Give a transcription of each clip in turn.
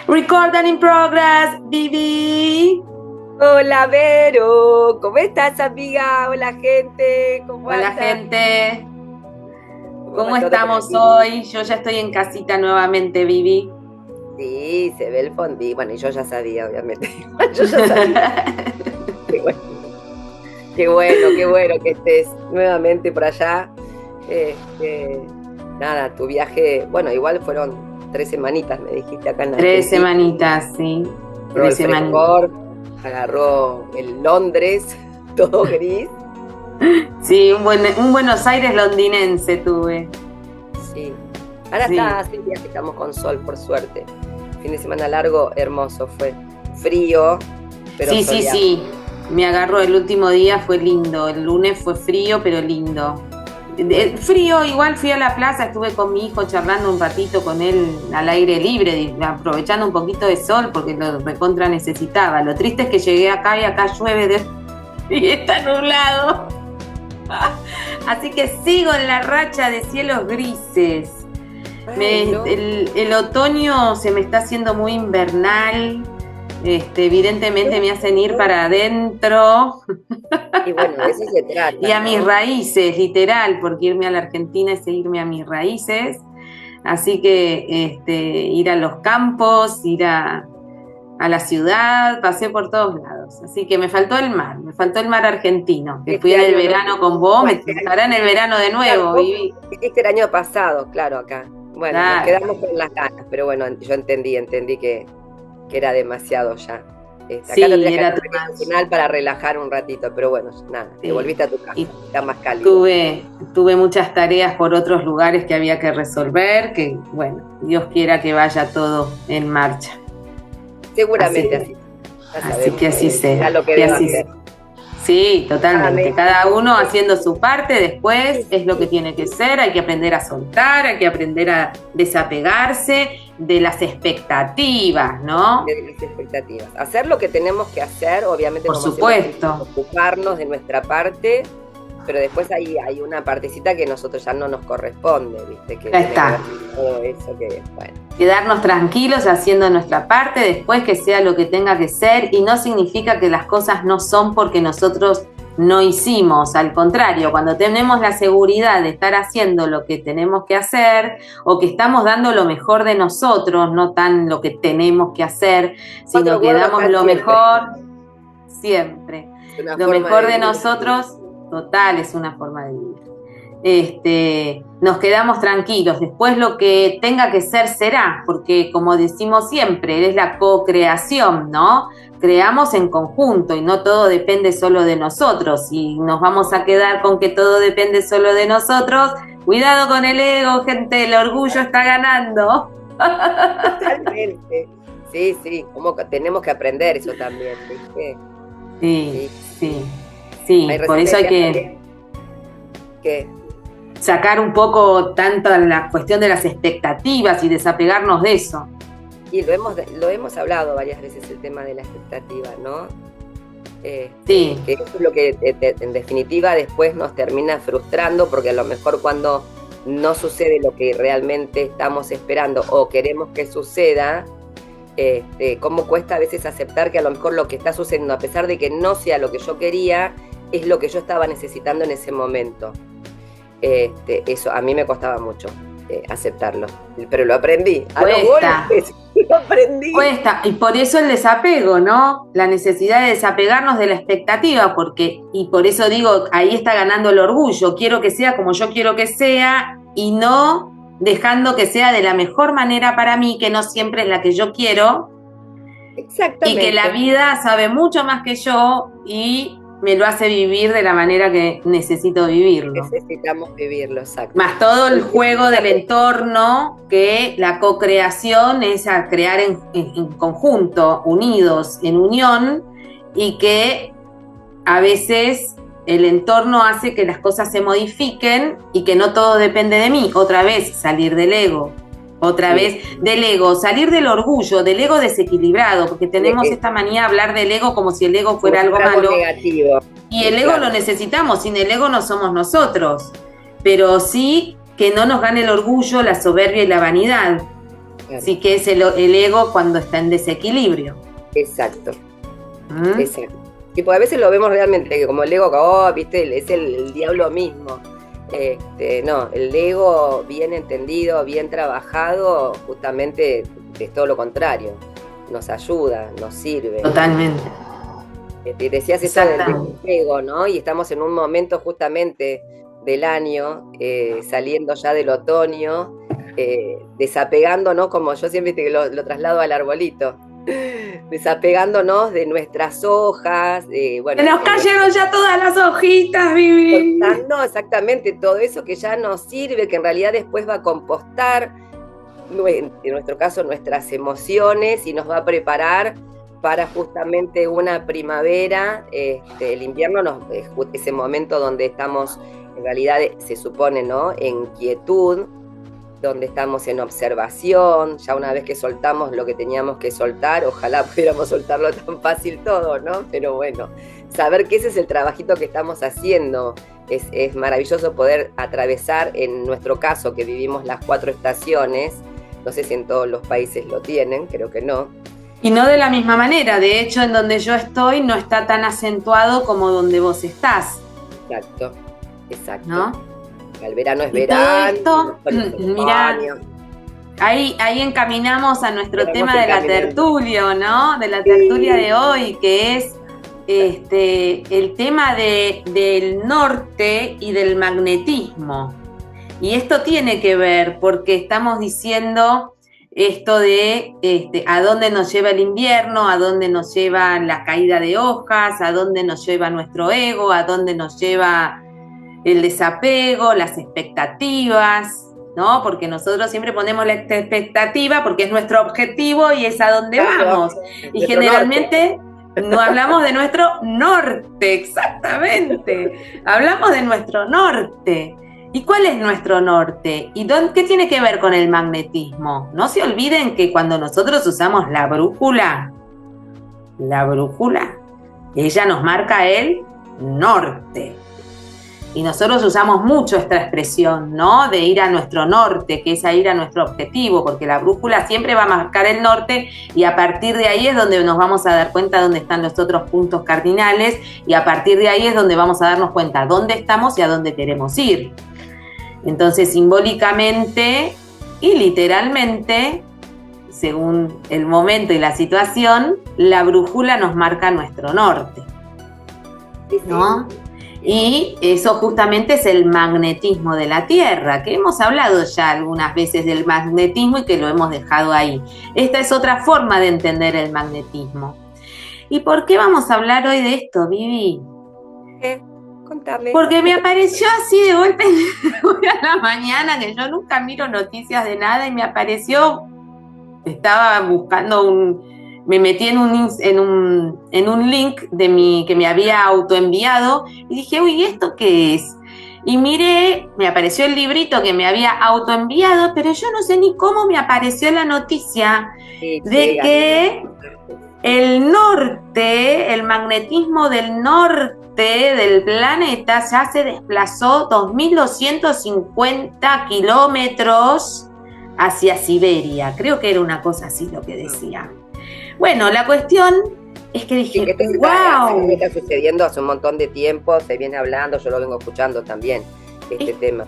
Recording in progress, Vivi. Hola Vero, ¿cómo estás amiga? Hola gente, ¿cómo Hola andan? gente, ¿cómo va todo estamos por aquí? hoy? Yo ya estoy en casita nuevamente, Vivi. Sí, se ve el fondí. Bueno, y yo ya sabía, obviamente. Yo ya sabía. Qué bueno, qué bueno que estés nuevamente por allá. Este, nada, tu viaje, bueno, igual fueron 3 semanitas, me dijiste acá en 3 Argentina. semanitas, sí, Agarró el 3 semanitas. frescor, agarró el Londres, todo gris. Sí, un Buenos Aires londinense tuve. Sí. Ahora Sí, está, hace días que estamos con sol, por suerte. Fin de semana largo, hermoso fue. Frío, pero sí, sí, soleado. sí. Me agarró el último día, fue lindo. El lunes fue frío, pero lindo. Bueno, Frío, igual fui a la plaza, estuve con mi hijo charlando un ratito con él al aire libre, aprovechando un poquito de sol porque lo recontra necesitaba. Lo triste es que llegué acá y acá llueve y está nublado. Así que sigo en la racha de cielos grises. ay, no. El otoño se me está haciendo muy invernal. Evidentemente me hacen ir para adentro Y bueno, de eso se y trata, a mis ¿no? raíces, literal, porque irme a la Argentina es irme a mis raíces. Así que ir a los campos, a la ciudad, pasé por todos lados. Así que me faltó el mar argentino, que fui Este en el año no, verano con vos, no, me este tocará en año. el verano de Claro, nuevo, vos Vivi. viniste el año pasado, claro, acá. Bueno, nos Claro, quedamos con las ganas, pero bueno, yo entendí que era demasiado ya. Acá sí, tendrías que era haber too venido al much. final para relajar un ratito, pero bueno, nada, te Sí. volviste a tu Y casa, está más cálido. tuve muchas tareas por otros lugares que había que resolver, que bueno, Dios quiera que vaya todo en marcha. Así Seguramente que, así, ya así sabemos que así que será sea, lo que que deba así hacer. sea. Sí, totalmente. Cada uno Nuevamente, haciendo su parte, después sí, es lo que sí, tiene que ser. Hay que aprender a soltar, hay que aprender a desapegarse de las expectativas, ¿no? de las expectativas. Hacer lo que tenemos que hacer, obviamente, Por como siempre, supuesto. ocuparnos de nuestra parte, pero después hay una partecita que a nosotros ya no nos corresponde, ¿viste? Que Ya tiene que ver está. con todo eso que, bueno. Quedarnos tranquilos haciendo nuestra parte, después que sea lo que tenga que ser, y no significa que las cosas no son porque nosotros no hicimos. Al contrario, cuando tenemos la seguridad de estar haciendo lo que tenemos que hacer o que estamos dando lo mejor de nosotros, no tan lo que tenemos que hacer, Cuatro sino que gordos damos acá lo siempre. mejor siempre. Es una Lo forma mejor de de vivir. nosotros, total, es una forma de vivir. Nos quedamos tranquilos. Después lo que tenga que ser será, porque como decimos siempre, es la co-creación, ¿no? Creamos en conjunto y no todo depende solo de nosotros. Si nos vamos a quedar con que todo depende solo de nosotros, cuidado con el ego, gente, el orgullo está ganando. Totalmente. Sí, sí, como que tenemos que aprender eso también, ¿viste? Sí, Sí, sí, sí. Ahí sí, por recién eso hay decías también que que sacar un poco tanto la cuestión de las expectativas y desapegarnos de eso. y lo hemos hablado varias veces el tema de la expectativa, ¿no? Sí, Que eso es lo que en definitiva después nos termina frustrando porque a lo mejor cuando no sucede lo que realmente estamos esperando o queremos que suceda, cómo cuesta a veces aceptar que a lo mejor lo que está sucediendo, a pesar de que no sea lo que yo quería, es lo que yo estaba necesitando en ese momento. Eso a mí me costaba mucho aceptarlo, pero lo aprendí, a los cuesta. golpes, lo aprendí. Cuesta, y por eso el desapego, ¿no? La necesidad de desapegarnos de la expectativa, y por eso digo, ahí está ganando el orgullo. Quiero que sea como yo quiero que sea y no dejando que sea de la mejor manera para mí, que no siempre es la que yo quiero, y que la Exactamente. vida sabe mucho más que yo y me lo hace vivir de la manera que necesito vivirlo. Necesitamos vivirlo, exacto. Más todo el Porque juego del entorno, que la co-creación es a crear en conjunto, unidos, en unión, y que a veces el entorno hace que las cosas se modifiquen y que no todo depende de mí. Otra vez, salir del ego. Otra sí, vez del ego, salir del orgullo, del ego desequilibrado, porque tenemos esta manía de hablar del ego como si el ego como fuera si algo fuera algo malo. negativo. Y Sí, el ego claro. lo necesitamos, sin el ego no somos nosotros. Pero sí que no nos gane el orgullo, la soberbia y la vanidad. Claro. sí que es el ego cuando está en desequilibrio. Exacto, ¿Mm? exacto. Y pues a veces lo vemos realmente que como el ego, viste, es el diablo mismo. No, el ego bien entendido, bien trabajado, justamente es todo lo contrario. Nos ayuda, nos sirve. Totalmente. Decías eso del Exactamente. desapego, ¿no? Y estamos en un momento justamente del año, saliendo ya del otoño, desapegándonos, como yo siempre que lo traslado al arbolito, desapegándonos de nuestras hojas, Se bueno, nos cayeron ya todas las hojitas, Vivi. cortando exactamente todo eso que ya nos sirve, que en realidad después va a compostar, en nuestro caso, nuestras emociones y nos va a preparar para justamente una primavera. El invierno es ese momento donde estamos, en realidad se supone, ¿no?, en quietud, donde estamos en observación, ya una vez que soltamos lo que teníamos que soltar, ojalá pudiéramos soltarlo tan fácil todo, ¿no? Pero bueno, saber que ese es el trabajito que estamos haciendo, es maravilloso poder atravesar, en nuestro caso, que vivimos las 4 estaciones, no sé si en todos los países lo tienen, creo que no. Y no de la misma manera, de hecho en donde yo estoy no está tan acentuado como donde vos estás. Exacto, exacto. ¿No? El verano es Y verano, todo esto, mirá, ahí encaminamos a nuestro tema de la tertulia, ¿no? De la tertulia de hoy, que es el tema del norte y del magnetismo. Y esto tiene que ver porque estamos diciendo esto de a dónde nos lleva el invierno, a dónde nos lleva la caída de hojas, a dónde nos lleva nuestro ego, a dónde nos lleva el desapego, las expectativas, ¿no? Porque nosotros siempre ponemos la expectativa porque es nuestro objetivo y es a donde vamos. Y generalmente no hablamos de nuestro norte, exactamente. Hablamos de nuestro norte. ¿Y cuál es nuestro norte? ¿Y qué tiene que ver con el magnetismo? No se olviden que cuando nosotros usamos la brújula, ella nos marca el norte. Y nosotros usamos mucho esta expresión, ¿no? De ir a nuestro norte, que es a ir a nuestro objetivo, porque la brújula siempre va a marcar el norte y a partir de ahí es donde nos vamos a dar cuenta dónde están los otros puntos cardinales y a partir de ahí es donde vamos a darnos cuenta dónde estamos y a dónde queremos ir. Entonces, simbólicamente y literalmente, según el momento y la situación, la brújula nos marca nuestro norte, ¿no? Y eso justamente es el magnetismo de la Tierra, que hemos hablado ya algunas veces del magnetismo y que lo hemos dejado ahí. Esta es otra forma de entender el magnetismo. ¿Y por qué vamos a hablar hoy de esto, Vivi? Contame. Porque me apareció así de golpe hoy a la mañana, que yo nunca miro noticias de nada, y me apareció, estaba buscando me metí en un link que me había autoenviado y dije, uy, ¿esto qué es? Y miré, me apareció el librito que me había autoenviado, pero yo no sé ni cómo me apareció la noticia de que el norte, el magnetismo del norte del planeta ya se desplazó 2.250 kilómetros hacia Siberia. Creo que era una cosa así lo que decía. Bueno, la cuestión es que dije, sí, que wow. Está sucediendo hace un montón de tiempo, se viene hablando, yo lo vengo escuchando también, tema.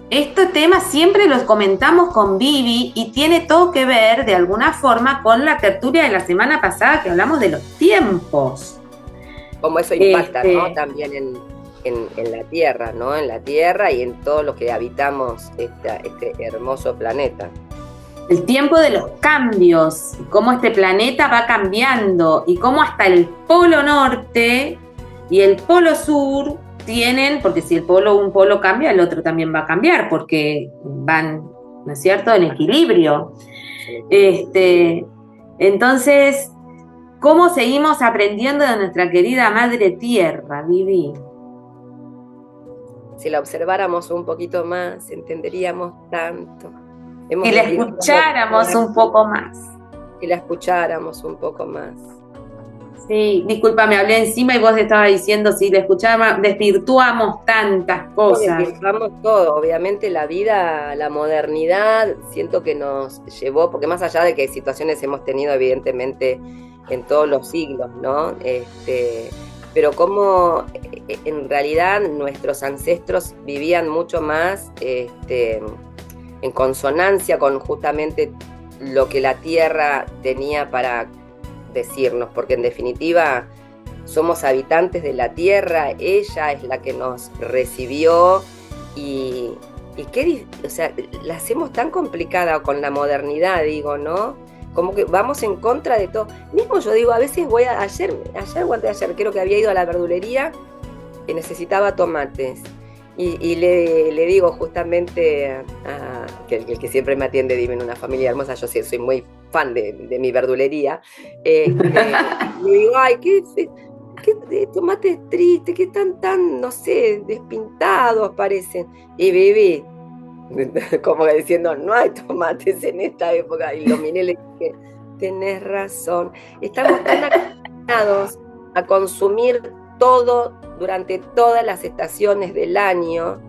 Este tema siempre lo comentamos con Vivi y tiene todo que ver, de alguna forma, con la tertulia de la semana pasada que hablamos de los tiempos. Cómo eso impacta, ¿no? También en la Tierra, ¿no? En la Tierra y en todos los que habitamos este hermoso planeta. El tiempo de los cambios, cómo este planeta va cambiando y cómo hasta el polo norte y el polo sur tienen, porque si un polo cambia, el otro también va a cambiar, porque van, ¿no es cierto?, en equilibrio. Entonces, ¿cómo seguimos aprendiendo de nuestra querida Madre Tierra, Vivi? Si la observáramos un poquito más, entenderíamos tanto. Si la escucháramos un poco más. Si la escucháramos un poco más. Sí, disculpa, me hablé encima y vos estabas diciendo, si le escuchaba, desvirtuamos tantas cosas. Desvirtuamos todo, obviamente la vida, la modernidad, siento que nos llevó, porque más allá de que situaciones hemos tenido evidentemente en todos los siglos, ¿no? Pero como en realidad nuestros ancestros vivían mucho más en consonancia con justamente lo que la tierra tenía para decirnos, porque en definitiva somos habitantes de la tierra, ella es la que nos recibió y o sea, la hacemos tan complicada con la modernidad, digo, ¿no? Como que vamos en contra de todo. Mismo yo digo, a veces voy ayer o antes de ayer, creo que había ido a la verdulería y necesitaba tomates. Y le digo justamente que el que siempre me atiende, dime, en una familia hermosa, yo sí soy muy fan de mi verdulería, le digo, ay, qué tomates tristes, que están tan, no sé, despintados parecen. Y viví, como diciendo, no hay tomates en esta época. Y lo miré y le dije, tenés razón, estamos tan acostumbrados a consumir todo durante todas las estaciones del año,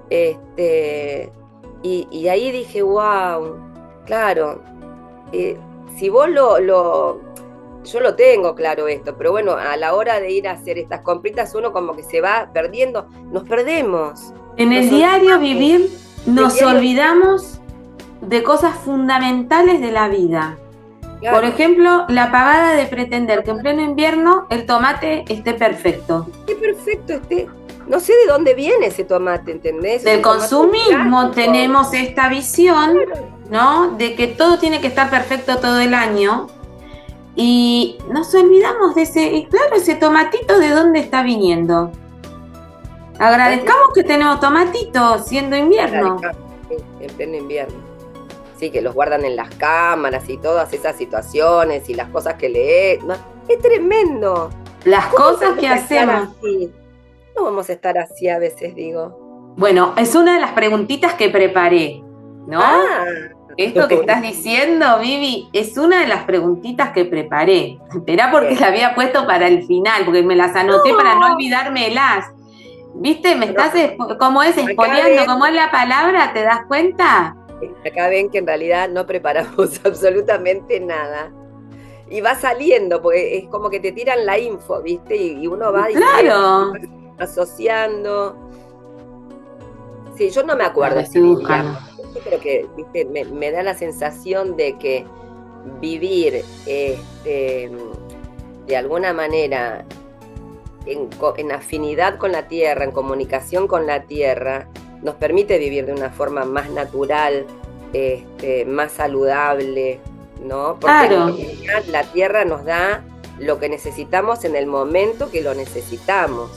y ahí dije, wow, claro, si vos yo lo tengo claro esto, pero bueno, a la hora de ir a hacer estas compritas uno como que se va perdiendo, nos perdemos. En el diario vivir nos olvidamos de cosas fundamentales de la vida. Claro. Por ejemplo, la pavada de pretender que en pleno invierno el tomate esté perfecto. Esté perfecto, no sé de dónde viene ese tomate, ¿entendés? Del consumismo tenemos esta visión, ¿no? De que todo tiene que estar perfecto todo el año. Y nos olvidamos de ese tomatito, ¿de dónde está viniendo? Agradezcamos que tenemos tomatitos siendo invierno. En pleno invierno. Sí, que los guardan en las cámaras y todas esas situaciones y las cosas que lees. No, es tremendo. Las cosas que hacemos. No vamos a estar así a veces, digo. Bueno, es una de las preguntitas que preparé, ¿no? Esto que estás diciendo, Vivi, es una de las preguntitas que preparé. Esperá porque la había puesto para el final, porque me las anoté para no olvidármelas. ¿Viste? Me estás, como es, espoleando, como es la palabra, ¿te das cuenta? Acá ven que en realidad no preparamos absolutamente nada. Y va saliendo, porque es como que te tiran la info, ¿viste? Y uno va claro. Asociando. Sí, yo no me acuerdo. Yo creo que, ¿viste? Me da la sensación de que vivir de alguna manera en afinidad con la tierra, en comunicación con la tierra, nos permite vivir de una forma más natural, más saludable, ¿no? Porque claro. La tierra nos da lo que necesitamos en el momento que lo necesitamos.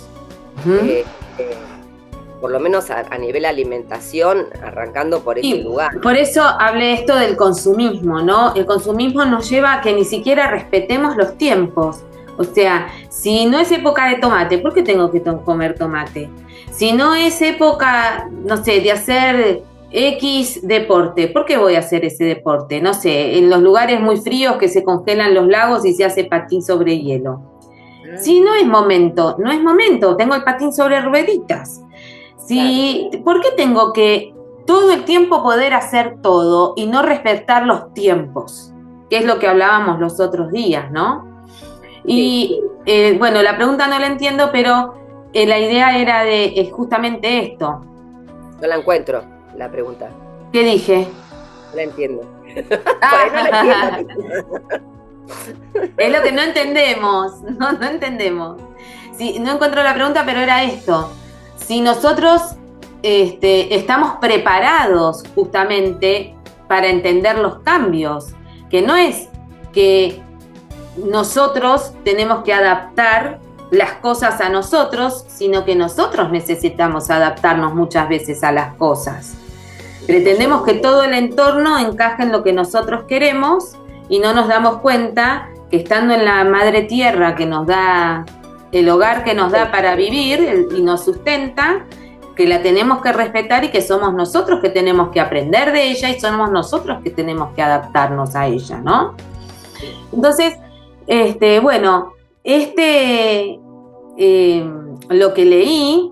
Por lo menos a nivel alimentación, arrancando por ese lugar. Por eso hablé esto del consumismo, ¿no? El consumismo nos lleva a que ni siquiera respetemos los tiempos. O sea, si no es época de tomate, ¿por qué tengo que comer tomate? Si no es época, no sé, de hacer X deporte, ¿por qué voy a hacer ese deporte? No sé, en los lugares muy fríos que se congelan los lagos y se hace patín sobre hielo. Si no es momento, tengo el patín sobre rueditas. ¿Por qué tengo que todo el tiempo poder hacer todo y no respetar los tiempos? Que es lo que hablábamos los otros días, ¿no? Y bueno, la pregunta no la entiendo, pero la idea era de justamente esto. No la encuentro, la pregunta. ¿Qué dije? No la entiendo. No la entiendo. Es lo que no entendemos, no entendemos. Sí, no encuentro la pregunta, pero era esto. Si nosotros estamos preparados justamente para entender los cambios, que no es que nosotros tenemos que adaptar las cosas a nosotros, sino que nosotros necesitamos adaptarnos muchas veces a las cosas. Pretendemos que todo el entorno encaje en lo que nosotros queremos y no nos damos cuenta que estando en la madre tierra que nos da el hogar que nos da para vivir y nos sustenta, que la tenemos que respetar y que somos nosotros que tenemos que aprender de ella y somos nosotros que tenemos que adaptarnos a ella, ¿no? Entonces, bueno, Lo que leí,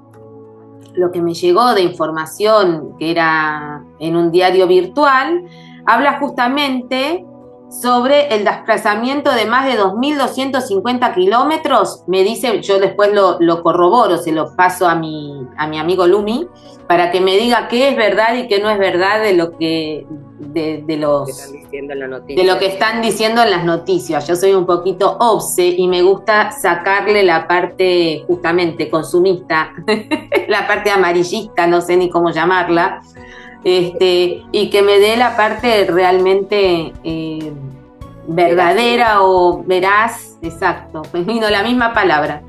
lo que me llegó de información que era en un diario virtual, habla justamente sobre el desplazamiento de más de 2.250 kilómetros. Me dice, yo después lo corroboro, se lo paso a mi amigo Lumi, para que me diga qué es verdad y qué no es verdad de lo que de los están diciendo en la noticia. De lo que están diciendo en las noticias. Yo soy un poquito obse y me gusta sacarle la parte justamente consumista, la parte amarillista, no sé ni cómo llamarla, y que me dé la parte realmente verdadera o veraz, exacto, me vino la misma palabra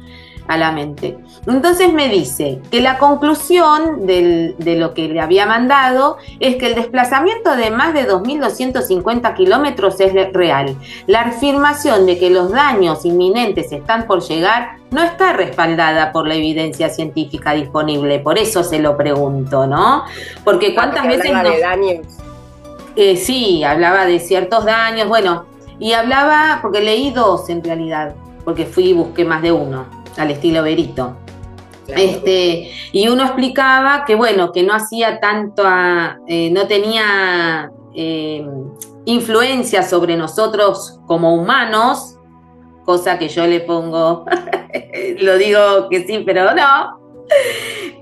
a la mente. Entonces me dice que la conclusión de lo que le había mandado es que el desplazamiento de más de 2.250 kilómetros es real. La afirmación de que los daños inminentes están por llegar no está respaldada por la evidencia científica disponible. Por eso se lo pregunto, ¿no? Porque cuántas veces... Hablaba de daños. Sí, hablaba de ciertos daños, bueno, y hablaba, porque leí dos en realidad, porque fui y busqué más de uno, al estilo Berito. Claro. Y uno explicaba que, bueno, que no hacía tanto, no tenía influencia sobre nosotros como humanos, cosa que yo le pongo, lo digo que sí, pero no.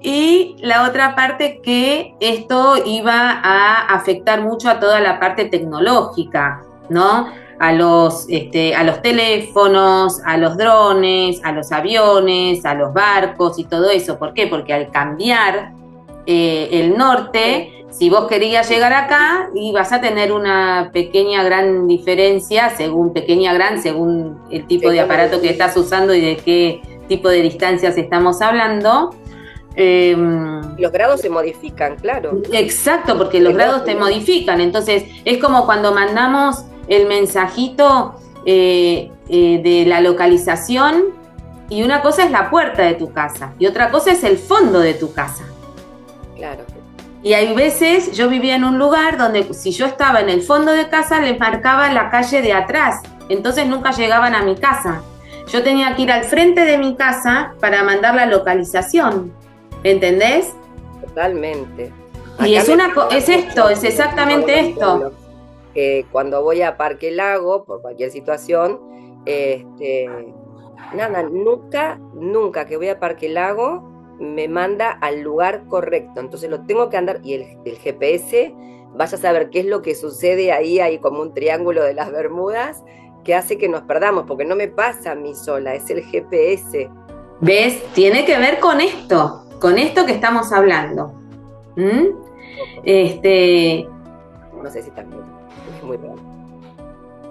Y la otra parte, que esto iba a afectar mucho a toda la parte tecnológica, ¿no? A los teléfonos, a los drones, a los aviones, a los barcos y todo eso. ¿Por qué? Porque al cambiar el norte, si vos querías llegar acá, ibas a tener una gran diferencia, según el tipo de aparato que estás usando y de qué tipo de distancias estamos hablando. Los grados se modifican, claro. Exacto, porque los grados te modifican. Entonces, es como cuando mandamos el mensajito de la localización, y una cosa es la puerta de tu casa y otra cosa es el fondo de tu casa. Claro. Y hay veces, yo vivía en un lugar donde si yo estaba en el fondo de casa, les marcaba la calle de atrás, entonces nunca llegaban a mi casa. Yo tenía que ir al frente de mi casa para mandar la localización, ¿entendés? Totalmente. Y es exactamente esto. Cuando voy a Parque Lago, por cualquier situación, nunca que voy a Parque Lago me manda al lugar correcto, entonces lo tengo que andar, y el GPS, vaya a saber qué es lo que sucede ahí, hay como un triángulo de las Bermudas que hace que nos perdamos, porque no me pasa a mí sola, es el GPS. ¿Ves? Tiene que ver con esto que estamos hablando. No sé si también, es muy raro.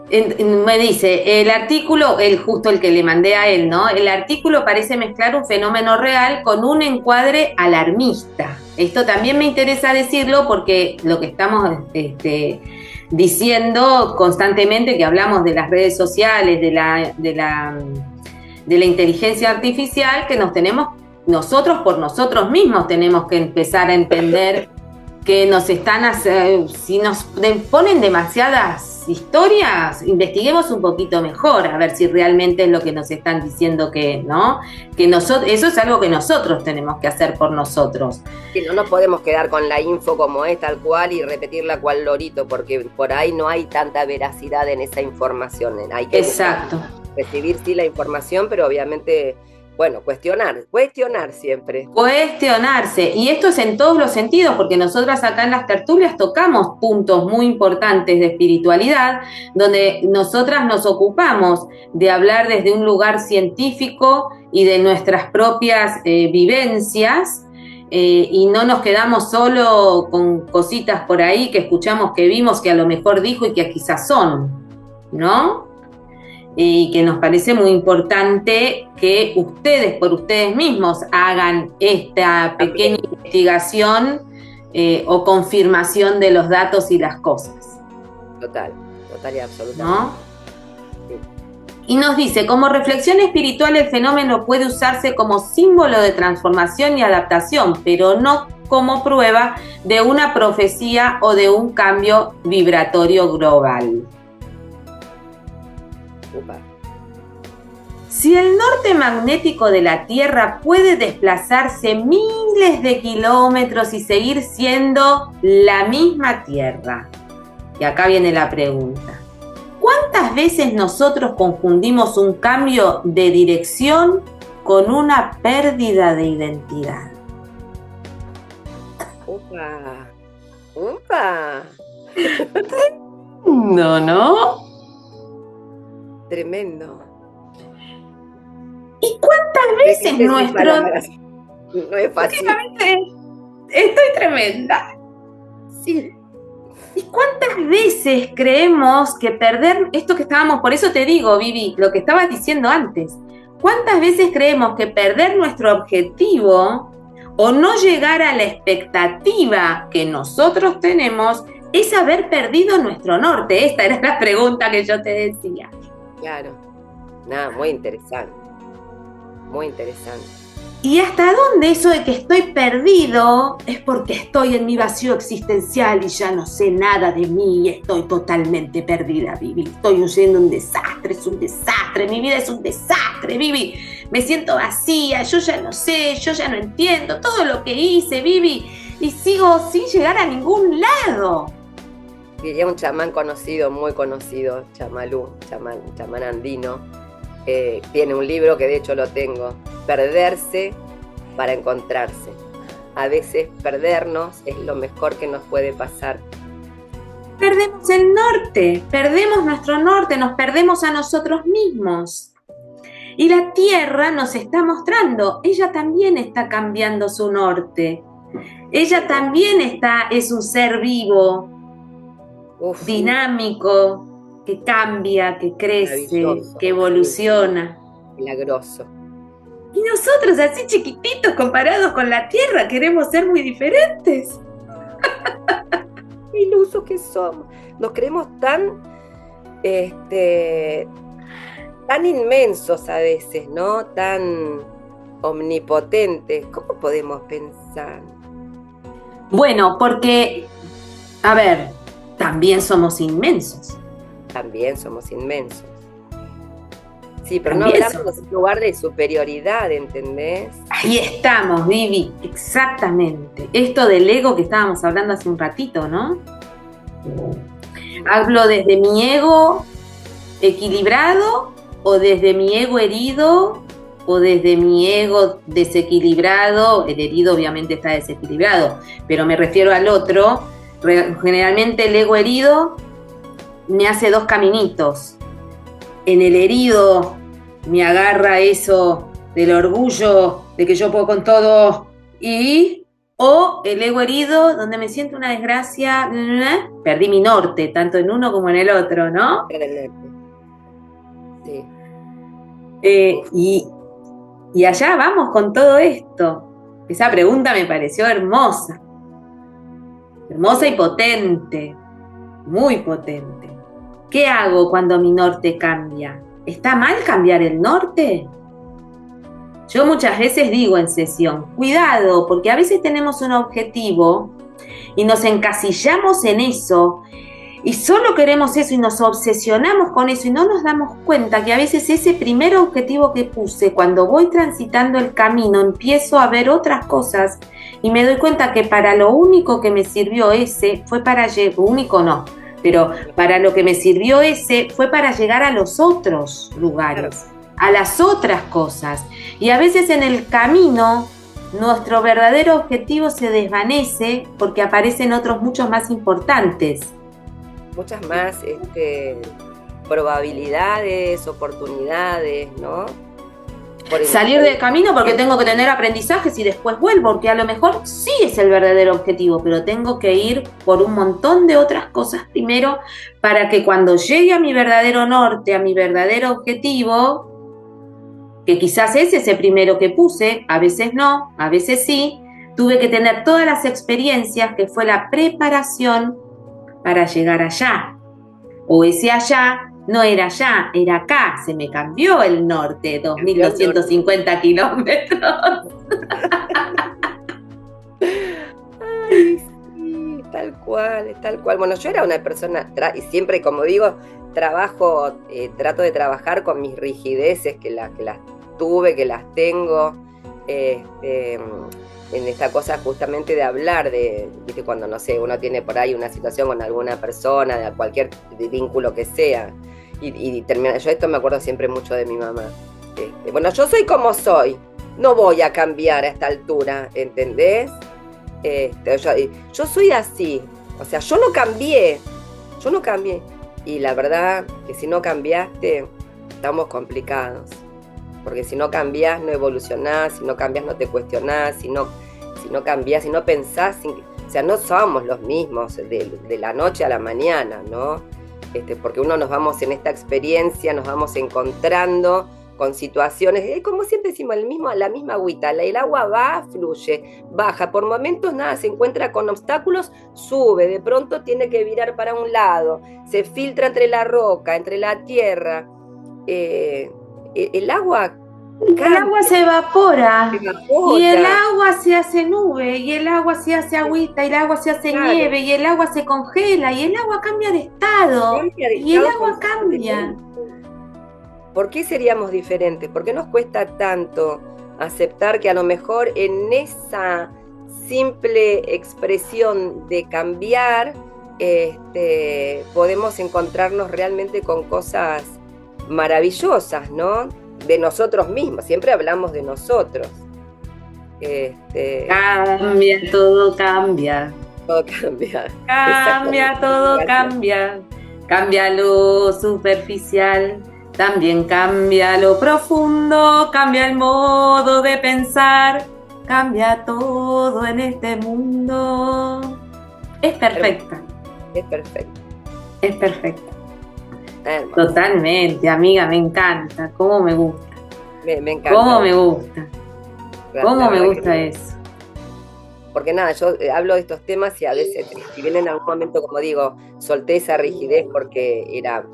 Me dice, el artículo, justo el que le mandé a él, ¿no? El artículo parece mezclar un fenómeno real con un encuadre alarmista. Esto también me interesa decirlo porque lo que estamos diciendo constantemente, que hablamos de las redes sociales, de la inteligencia artificial, que nosotros por nosotros mismos tenemos que empezar a entender que si nos ponen demasiadas historias, investiguemos un poquito mejor, a ver si realmente es lo que nos están diciendo que, ¿no? Eso es algo que nosotros tenemos que hacer por nosotros. Sí, no nos podemos quedar con la info como es, tal cual, y repetirla cual lorito, porque por ahí no hay tanta veracidad en esa información. Hay que recibir sí la información, pero obviamente... Bueno, cuestionar siempre. Cuestionarse, y esto es en todos los sentidos, porque nosotras acá en las tertulias tocamos puntos muy importantes de espiritualidad, donde nosotras nos ocupamos de hablar desde un lugar científico y de nuestras propias vivencias, y no nos quedamos solo con cositas por ahí que escuchamos, que vimos, que a lo mejor dijo y que quizás son, ¿no? Y que nos parece muy importante que ustedes, por ustedes mismos, hagan esta pequeña investigación o confirmación de los datos y las cosas. Total y absolutamente. ¿No? Sí. Y nos dice, como reflexión espiritual, el fenómeno puede usarse como símbolo de transformación y adaptación, pero no como prueba de una profecía o de un cambio vibratorio global. Si el norte magnético de la Tierra puede desplazarse miles de kilómetros y seguir siendo la misma Tierra, y acá viene la pregunta, ¿cuántas veces nosotros confundimos un cambio de dirección con una pérdida de identidad? ¡Upa! ¡Upa! ¿No? Tremendo. ¿Y cuántas veces nuestro... No es fácil. Estoy tremenda. Sí. ¿Y cuántas veces creemos que perder esto que estábamos, por eso te digo, Vivi, lo que estabas diciendo antes, cuántas veces creemos que perder nuestro objetivo o no llegar a la expectativa que nosotros tenemos es haber perdido nuestro norte? Esta era la pregunta que yo te decía. Claro. Nada, muy interesante. Muy interesante. ¿Y hasta dónde eso de que estoy perdido es porque estoy en mi vacío existencial y ya no sé nada de mí y estoy totalmente perdida, Vivi? Estoy huyendo un desastre, es un desastre, mi vida es un desastre, Vivi. Me siento vacía, yo ya no sé, yo ya no entiendo todo lo que hice, Vivi, y sigo sin llegar a ningún lado. Diría un chamán conocido, muy conocido, Chamalú, chamán andino, tiene un libro que de hecho lo tengo, Perderse para encontrarse. A veces perdernos es lo mejor que nos puede pasar. Perdemos el norte, perdemos nuestro norte, nos perdemos a nosotros mismos. Y la Tierra nos está mostrando, ella también está cambiando su norte. Ella también es un ser vivo, dinámico, que cambia, que crece, que evoluciona. Milagroso. Y nosotros, así chiquititos, comparados con la Tierra, queremos ser muy diferentes. Ilusos que somos. Nos creemos tan inmensos a veces, ¿no? Tan omnipotentes. ¿Cómo podemos pensar? Bueno, porque, a ver, también somos inmensos. También somos inmensos. Sí, pero también no hablamos de un lugar de superioridad, ¿entendés? Ahí estamos, Vivi, exactamente. Esto del ego que estábamos hablando hace un ratito, ¿no? Hablo desde mi ego equilibrado o desde mi ego herido o desde mi ego desequilibrado. El herido obviamente está desequilibrado, pero me refiero al otro. Generalmente el ego herido me hace dos caminitos. En el herido me agarra eso del orgullo de que yo puedo con todo o el ego herido donde me siento una desgracia, perdí mi norte, tanto en uno como en el otro, ¿no? Sí. Y allá vamos con todo esto. Esa pregunta me pareció hermosa. Hermosa y potente. Muy potente. ¿Qué hago cuando mi norte cambia? ¿Está mal cambiar el norte? Yo muchas veces digo en sesión, cuidado, porque a veces tenemos un objetivo y nos encasillamos en eso y solo queremos eso y nos obsesionamos con eso y no nos damos cuenta que a veces ese primer objetivo que puse, cuando voy transitando el camino, empiezo a ver otras cosas y me doy cuenta que para lo único que me sirvió ese fue para pero para lo que me sirvió ese fue para llegar a los otros lugares, a las otras cosas. Y a veces en el camino nuestro verdadero objetivo se desvanece porque aparecen otros muchos más importantes. Muchas más probabilidades, oportunidades, ¿no? Salir del camino porque tengo que tener aprendizajes y después vuelvo, porque a lo mejor sí es el verdadero objetivo, pero tengo que ir por un montón de otras cosas primero para que cuando llegue a mi verdadero norte, a mi verdadero objetivo, que quizás es ese primero que puse, a veces no, a veces sí, tuve que tener todas las experiencias que fue la preparación para llegar allá. O ese allá no era allá, era acá, se me cambió el norte, 2.250 kilómetros. Ay, sí, tal cual. Bueno, yo era una persona, y siempre, como digo, trato de trabajar con mis rigideces, que las tuve, que las tengo, en esta cosa justamente de hablar, ¿viste? Cuando, no sé, uno tiene por ahí una situación con alguna persona, de cualquier vínculo que sea, y termina. Yo esto me acuerdo siempre mucho de mi mamá. Bueno, yo soy como soy, no voy a cambiar a esta altura, ¿entendés? Yo soy así, o sea, yo no cambié, y la verdad que si no cambiaste, estamos complicados, porque si no cambiás no evolucionás, si no cambiás no te cuestionás, si no cambiás, si no pensás, o sea, no somos los mismos de la noche a la mañana, ¿no? Porque nos vamos en esta experiencia, nos vamos encontrando con situaciones, como siempre decimos, la misma agüita, el agua va, fluye, baja, por momentos nada, se encuentra con obstáculos, sube, de pronto tiene que virar para un lado, se filtra entre la roca, entre la tierra, el agua cambia, el agua se evapora, y el agua se hace nube, y el agua se hace agüita, y el agua se hace nieve, y el agua se congela, y el agua cambia de estado, y el agua cambia. ¿Por qué seríamos diferentes? ¿Por qué nos cuesta tanto aceptar que a lo mejor en esa simple expresión de cambiar podemos encontrarnos realmente con cosas maravillosas, ¿no? De nosotros mismos, siempre hablamos de nosotros. Cambia, todo cambia. Todo cambia. Cambia, todo cambia. Cambia lo superficial. También cambia lo profundo, cambia el modo de pensar, cambia todo en este mundo. Es perfecta. Es perfecta. Es perfecta. Totalmente, amiga, me encanta. ¿Cómo me gusta? Me encanta. ¿Cómo me gusta? ¿Cómo me gusta eso? Porque nada, yo hablo de estos temas y a veces, si bien en algún momento, como digo, solté esa rigidez porque era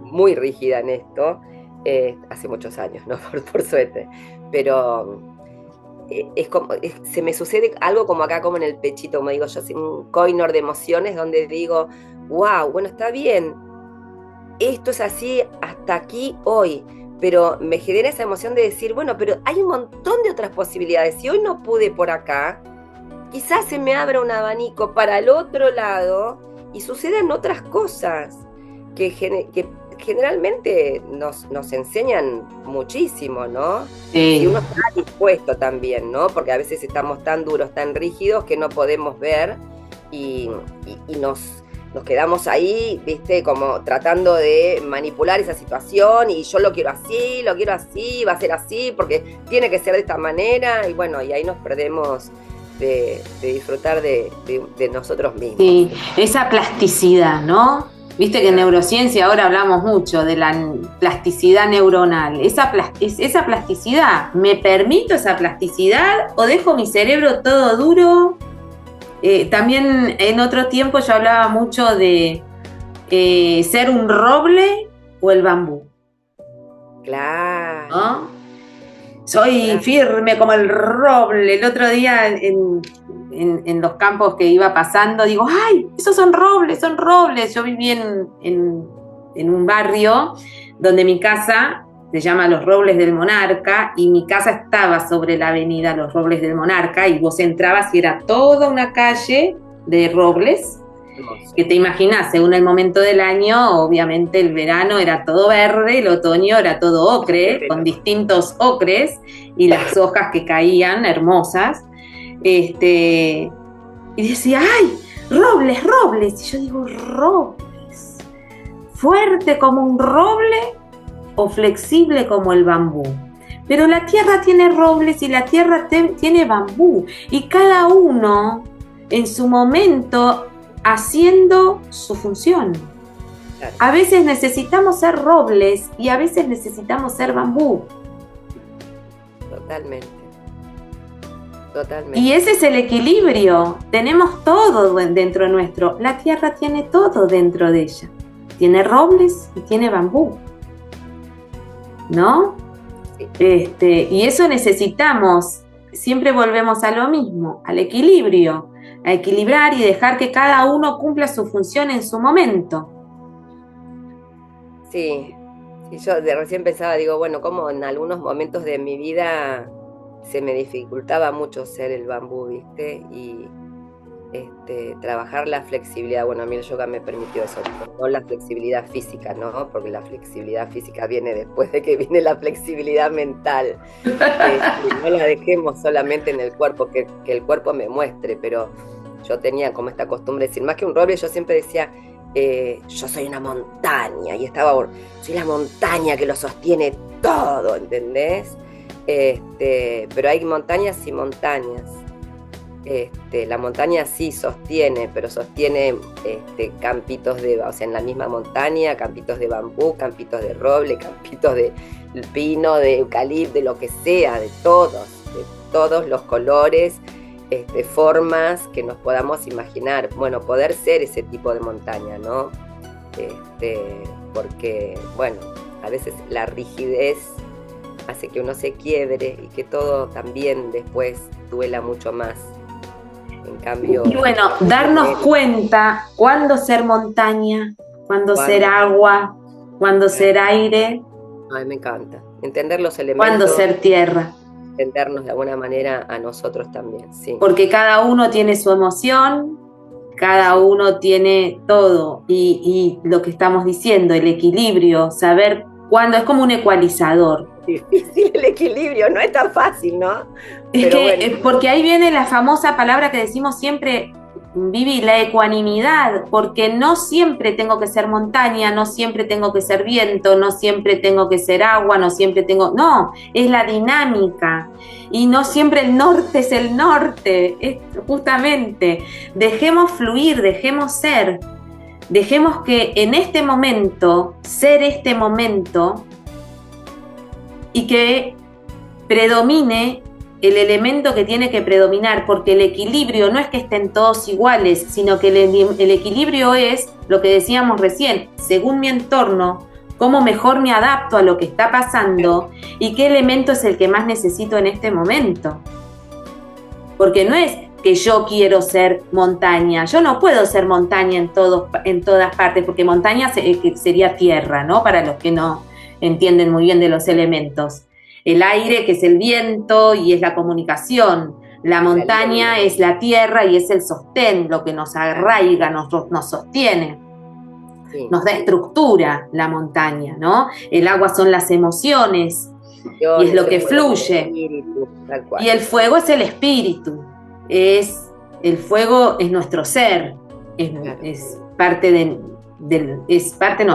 muy rígida en esto, hace muchos años, ¿no? Por suerte. Pero se me sucede algo como acá, como en el pechito, como digo yo, un coinor de emociones donde digo, wow, bueno, está bien, esto es así hasta aquí hoy, pero me genera esa emoción de decir, bueno, pero hay un montón de otras posibilidades. Si hoy no pude por acá, quizás se me abra un abanico para el otro lado y sucedan otras cosas que generalmente nos enseñan muchísimo, ¿no? Sí. Y uno está dispuesto también, ¿no? Porque a veces estamos tan duros, tan rígidos que no podemos ver y nos quedamos ahí, ¿viste? Como tratando de manipular esa situación y yo lo quiero así, va a ser así porque tiene que ser de esta manera y bueno, y ahí nos perdemos de disfrutar de nosotros mismos. Sí, esa plasticidad, ¿no? Viste que en neurociencia ahora hablamos mucho de la plasticidad neuronal. Esa plasticidad, ¿me permito esa plasticidad o dejo mi cerebro todo duro? También en otro tiempo yo hablaba mucho de ser un roble o el bambú. Claro. ¿No? Soy firme como el roble. El otro día en los campos que iba pasando, digo, ¡ay! Esos son robles, son robles. Yo viví en un barrio donde mi casa se llama Los Robles del Monarca y mi casa estaba sobre la avenida Los Robles del Monarca y vos entrabas y era toda una calle de robles. Que te imaginas, según el momento del año, obviamente el verano era todo verde, el otoño era todo ocre, con distintos ocres y las hojas que caían hermosas. Y decía, ¡ay! Robles, robles. Y yo digo, robles. Fuerte como un roble o flexible como el bambú. Pero la tierra tiene robles y la tierra tiene bambú. Y cada uno en su momento haciendo su función. Claro. A veces necesitamos ser robles y a veces necesitamos ser bambú. Totalmente. Totalmente. Y ese es el equilibrio. Tenemos todo dentro nuestro. La tierra tiene todo dentro de ella. Tiene robles y tiene bambú. ¿No? Sí. Y eso necesitamos. Siempre volvemos a lo mismo, al equilibrio. A equilibrar y dejar que cada uno cumpla su función en su momento. Sí, sí, yo de recién pensaba, digo, bueno, como en algunos momentos de mi vida se me dificultaba mucho ser el bambú, ¿viste? Y trabajar la flexibilidad. Bueno, a mí el yoga me permitió eso, no la flexibilidad física, ¿no? Porque la flexibilidad física viene después de que viene la flexibilidad mental. No la dejemos solamente en el cuerpo, que el cuerpo me muestre, pero yo tenía como esta costumbre de decir, más que un roble, yo siempre decía, yo soy una montaña, y soy la montaña que lo sostiene todo, ¿entendés? Pero hay montañas y montañas. La montaña sí sostiene, pero sostiene campitos o sea, en la misma montaña, campitos de bambú, campitos de roble, campitos de pino, de eucalipto, de lo que sea, de todos los colores, formas que nos podamos imaginar. Bueno, poder ser ese tipo de montaña, ¿no? Porque, bueno, a veces la rigidez hace que uno se quiebre y que todo también después duela mucho más. En cambio, y bueno, darnos cuenta cuándo ser montaña, cuándo ser agua, cuándo ser aire. Ay, me encanta. Entender los elementos. Cuándo ser tierra. Entendernos de alguna manera a nosotros también, sí. Porque cada uno tiene su emoción, cada uno tiene todo. Y lo que estamos diciendo, el equilibrio, saber cuándo, es como un ecualizador. Difícil el equilibrio, no es tan fácil, ¿no? Es que, bueno, porque ahí viene la famosa palabra que decimos siempre, Vivi, la ecuanimidad, porque no siempre tengo que ser montaña, no siempre tengo que ser viento, no siempre tengo que ser agua, no, es la dinámica, y no siempre el norte es el norte, es justamente, dejemos fluir, dejemos ser, dejemos que en este momento, ser este momento, y que predomine el elemento que tiene que predominar, porque el equilibrio no es que estén todos iguales, sino que el equilibrio es lo que decíamos recién, según mi entorno, cómo mejor me adapto a lo que está pasando y qué elemento es el que más necesito en este momento. Porque no es que yo quiero ser montaña, yo no puedo ser montaña en todas partes, porque montaña sería tierra, ¿no? Para los que no entienden muy bien de los elementos. El aire, que es el viento y es la comunicación. La montaña es la tierra y es el sostén, lo que nos arraiga, nos sostiene. Sí. Nos da estructura la montaña, ¿no? El agua son las emociones y es lo que fluye. Espíritu, tal cual. Y el fuego es el espíritu. El fuego es nuestro ser. Es parte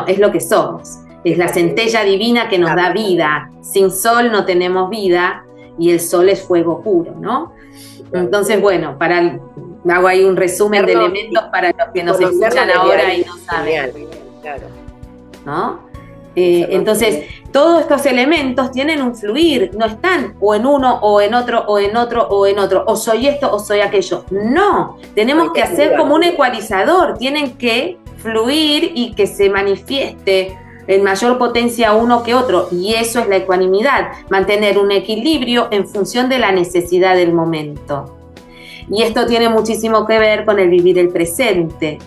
es lo que somos. Es la centella divina que nos da vida. Sin sol no tenemos vida y el sol es fuego puro, ¿no? Entonces, bueno, hago ahí un resumen de elementos para los que nos escuchan ahora y no saben. Claro. ¿No? Entonces, todos estos elementos tienen un fluir, no están o en uno o en otro o en otro o en otro, o soy esto o soy aquello. No, tenemos que hacer como un ecualizador, tienen que fluir y que se manifieste en mayor potencia uno que otro, y eso es la ecuanimidad, mantener un equilibrio en función de la necesidad del momento. Y esto tiene muchísimo que ver con el vivir el presente,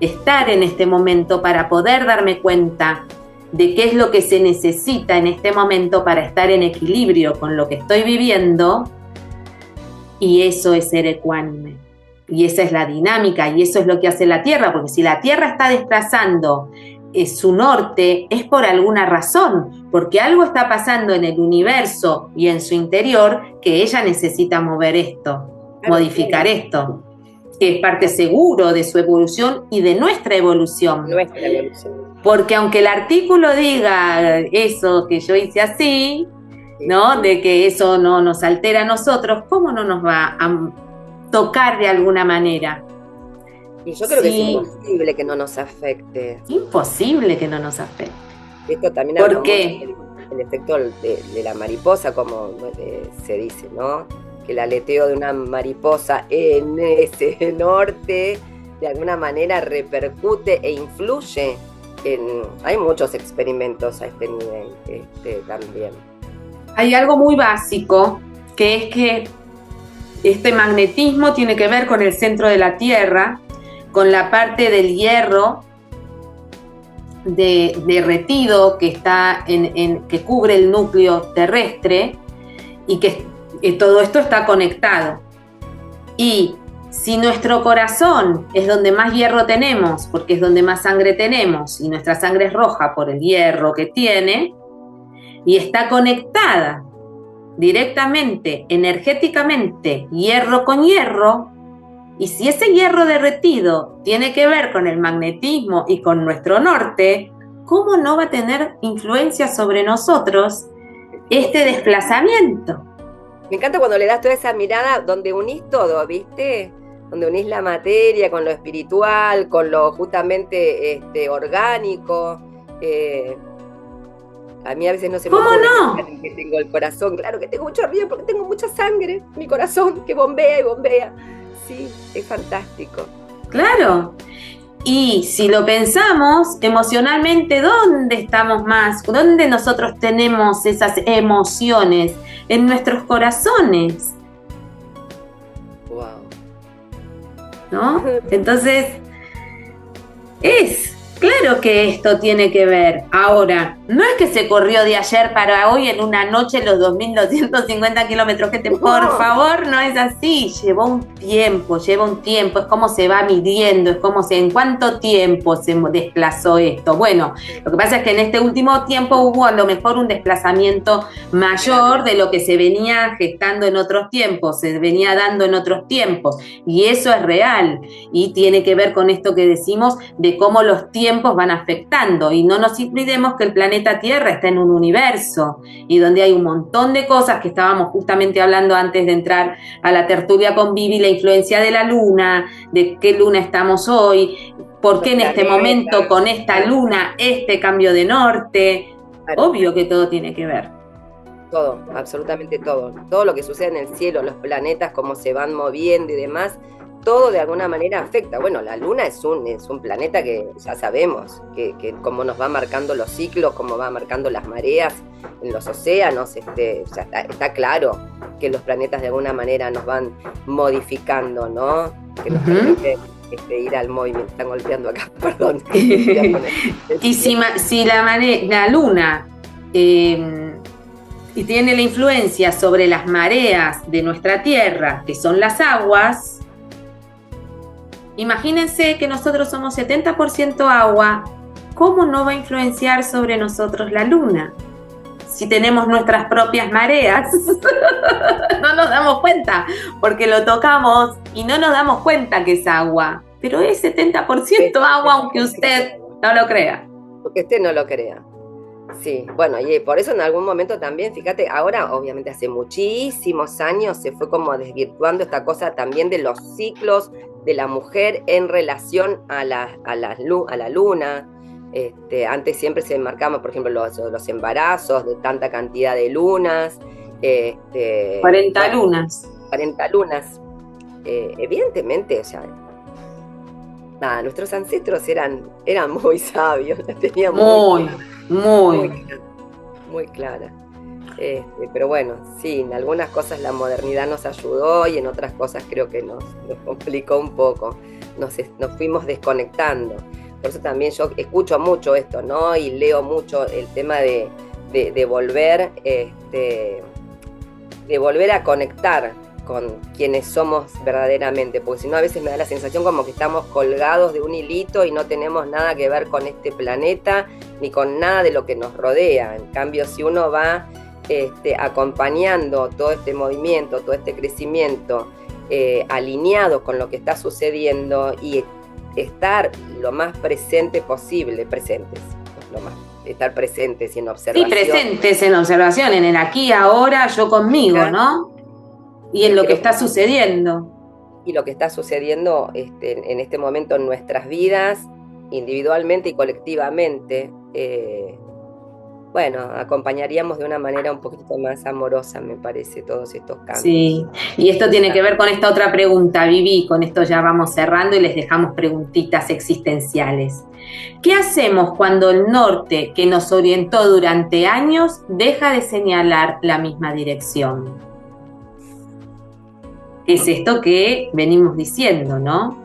estar en este momento para poder darme cuenta de qué es lo que se necesita en este momento para estar en equilibrio con lo que estoy viviendo, y eso es ser ecuánime. Y esa es la dinámica, y eso es lo que hace la Tierra, porque si la Tierra está desplazando su norte, es por alguna razón, porque algo está pasando en el universo y en su interior que ella necesita mover esto, modificar esto, que es parte seguro de su evolución y de nuestra evolución. Porque aunque el artículo diga eso que yo hice así, ¿no? De que eso no nos altera a nosotros, ¿cómo no nos va a tocar de alguna manera? Y yo creo que es imposible que no nos afecte. Imposible que no nos afecte. Esto también ¿por qué? El efecto de la mariposa, como se dice, ¿no? Que el aleteo de una mariposa en ese norte de alguna manera repercute e influye hay muchos experimentos a este nivel también. Hay algo muy básico, que es que este magnetismo tiene que ver con el centro de la Tierra, con la parte del hierro, derretido que está que cubre el núcleo terrestre y que todo esto está conectado. Y si nuestro corazón es donde más hierro tenemos, porque es donde más sangre tenemos, y nuestra sangre es roja por el hierro que tiene, y está conectada directamente, energéticamente, hierro con hierro, y si ese hierro derretido tiene que ver con el magnetismo y con nuestro norte, ¿cómo no va a tener influencia sobre nosotros este desplazamiento? Me encanta cuando le das toda esa mirada donde unís todo, ¿viste? Donde unís la materia con lo espiritual, con lo justamente orgánico. A mí a veces no se me ocurre que tengo el corazón. Claro que tengo mucho río porque tengo mucha sangre. Mi corazón que bombea y bombea. Sí, es fantástico. Claro. Y si lo pensamos emocionalmente, ¿dónde estamos más? ¿Dónde nosotros tenemos esas emociones? En nuestros corazones. Wow. ¿No? Entonces, claro que esto tiene que ver. Ahora, no es que se corrió de ayer para hoy en una noche los 2.250 kilómetros. Por favor, no es así. Lleva un tiempo. Es como se va midiendo, es como en cuánto tiempo se desplazó esto. Bueno, lo que pasa es que en este último tiempo hubo a lo mejor un desplazamiento mayor de lo que se venía gestando en otros tiempos, se venía dando en otros tiempos. Y eso es real. Y tiene que ver con esto que decimos de cómo los tiempos van afectando, y no nos olvidemos que el planeta Tierra está en un universo y donde hay un montón de cosas que estábamos justamente hablando antes de entrar a la tertulia con Vivi, la influencia de la luna, de qué luna estamos hoy, por qué en este momento con esta luna este cambio de norte. Claro. Obvio que todo tiene que ver. Todo, absolutamente todo. Todo lo que sucede en el cielo, los planetas, cómo se van moviendo y demás, todo de alguna manera afecta. Bueno, la Luna es un planeta que ya sabemos, que cómo nos va marcando los ciclos, cómo va marcando las mareas en los océanos. O sea, está claro que los planetas de alguna manera nos van modificando, ¿no? Que nos permite ir al movimiento. Están golpeando acá, perdón. Y si la Luna y tiene la influencia sobre las mareas de nuestra Tierra, que son las aguas, imagínense que nosotros somos 70% agua, ¿cómo no va a influenciar sobre nosotros la luna? Si tenemos nuestras propias mareas, no nos damos cuenta, porque lo tocamos y no nos damos cuenta que es agua, pero es 70% agua, aunque usted no lo crea. Aunque usted no lo crea. Sí, bueno, y por eso en algún momento también, fíjate, ahora obviamente hace muchísimos años se fue como desvirtuando esta cosa también de los ciclos de la mujer en relación a la luna. Antes siempre se marcaban, por ejemplo, los embarazos de tanta cantidad de lunas. 40 lunas. 40 lunas. Evidentemente, o sea, nada, nuestros ancestros eran muy sabios, tenían muy clara. Pero bueno, sí, en algunas cosas la modernidad nos ayudó y en otras cosas creo que nos complicó un poco, nos fuimos desconectando. Por eso también yo escucho mucho esto, ¿no? Y leo mucho el tema de volver, de volver a conectar con quienes somos verdaderamente, porque si no a veces me da la sensación como que estamos colgados de un hilito y no tenemos nada que ver con este planeta ni con nada de lo que nos rodea. En cambio, si uno va acompañando todo este movimiento, todo este crecimiento, alineado con lo que está sucediendo y estar lo más presente posible, estar presentes y en observación. Sí, presentes en observación, en el aquí, ahora, yo conmigo, ¿no? Y en lo que está sucediendo. Y lo que está sucediendo en este momento en nuestras vidas, individualmente y colectivamente, bueno, acompañaríamos de una manera un poquito más amorosa, me parece, todos estos cambios. Sí, y esto tiene que ver con esta otra pregunta, Vivi, con esto ya vamos cerrando y les dejamos preguntitas existenciales. ¿Qué hacemos cuando el norte que nos orientó durante años deja de señalar la misma dirección? Es esto que venimos diciendo, ¿no?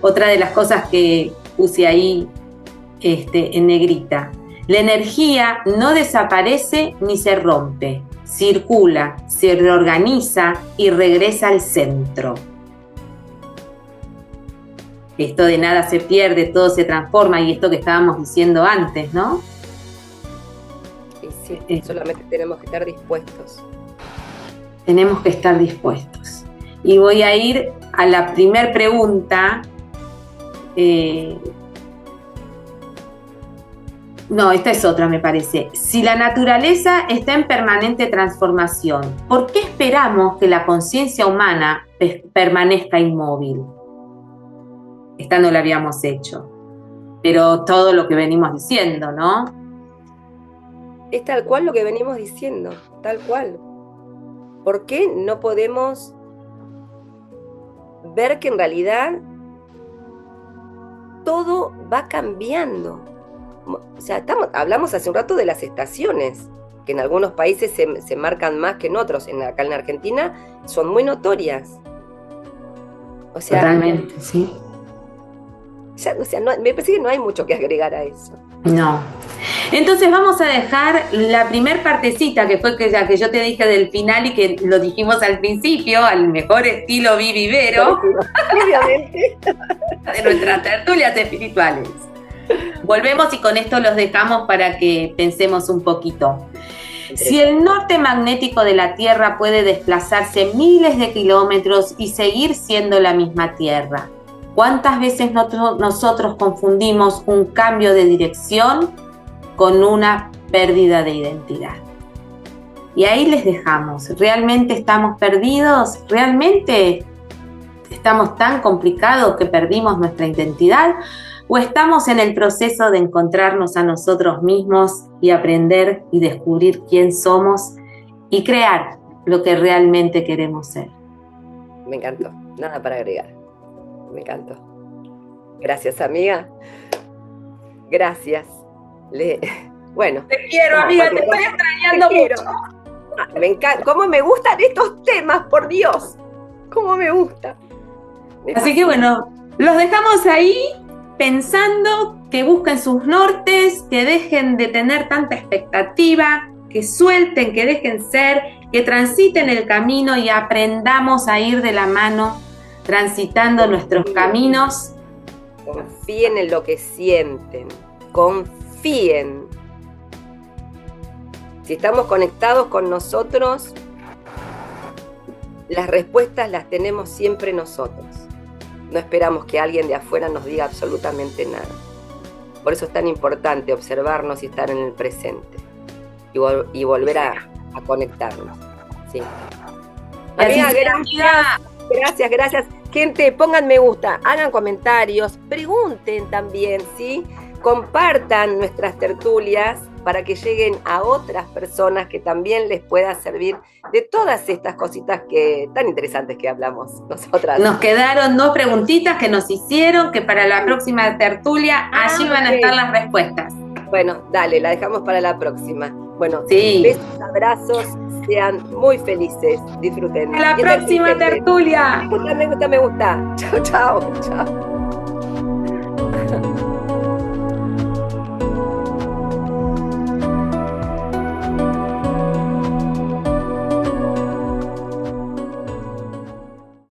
Otra de las cosas que puse ahí en negrita. La energía no desaparece ni se rompe, circula, se reorganiza y regresa al centro. Esto de nada se pierde, todo se transforma, y esto que estábamos diciendo antes, ¿no? Y sí, solamente tenemos que estar dispuestos. Tenemos que estar dispuestos. Y voy a ir a la primer pregunta. No, esta es otra, me parece. Si la naturaleza está en permanente transformación, ¿por qué esperamos que la conciencia humana permanezca inmóvil? Esta no la habíamos hecho, pero todo lo que venimos diciendo, ¿no? Es tal cual lo que venimos diciendo, tal cual. ¿Por qué no podemos ver que en realidad todo va cambiando? O sea, hablamos hace un rato de las estaciones, que en algunos países se marcan más que en otros. Acá en Argentina son muy notorias. O sea, totalmente, sí. O sea, me parece que no hay mucho que agregar a eso. No. Entonces vamos a dejar la primer partecita, que fue la que yo te dije del final y que lo dijimos al principio, al mejor estilo Vivi Vero, obviamente, de nuestras tertulias espirituales. Volvemos y con esto los dejamos para que pensemos un poquito. Si el norte magnético de la Tierra puede desplazarse miles de kilómetros y seguir siendo la misma Tierra, ¿cuántas veces nosotros confundimos un cambio de dirección con una pérdida de identidad? Y ahí les dejamos. ¿Realmente estamos perdidos? ¿Realmente estamos tan complicados que perdimos nuestra identidad? ¿O estamos en el proceso de encontrarnos a nosotros mismos y aprender y descubrir quién somos y crear lo que realmente queremos ser? Me encantó. Nada para agregar. Me encantó. Gracias, amiga. Gracias. Bueno. Te quiero, amiga, te estoy extrañando mucho. Me encanta. ¿Cómo me gustan estos temas, por Dios? ¿Cómo me gusta? Así que bueno, los dejamos ahí pensando, que busquen sus nortes, que dejen de tener tanta expectativa, que suelten, que dejen ser, que transiten el camino y aprendamos a ir de la mano transitando nuestros caminos. Confíen en lo que sienten, confíen. Si estamos conectados con nosotros, las respuestas las tenemos siempre nosotros. No esperamos que alguien de afuera nos diga absolutamente nada. Por eso es tan importante observarnos y estar en el presente y volver a conectarnos. ¿Sí? Amiga, gracias. Gente, pongan me gusta, hagan comentarios, pregunten también, ¿sí? Compartan nuestras tertulias para que lleguen a otras personas que también les pueda servir de todas estas cositas tan interesantes que hablamos nosotras. Nos quedaron 2 preguntitas que nos hicieron, que para la próxima tertulia allí van a estar las respuestas. Bueno, dale, la dejamos para la próxima. Bueno, sí. Besos, abrazos, sean muy felices, disfruten. A la próxima tertulia. Me gusta. Chao.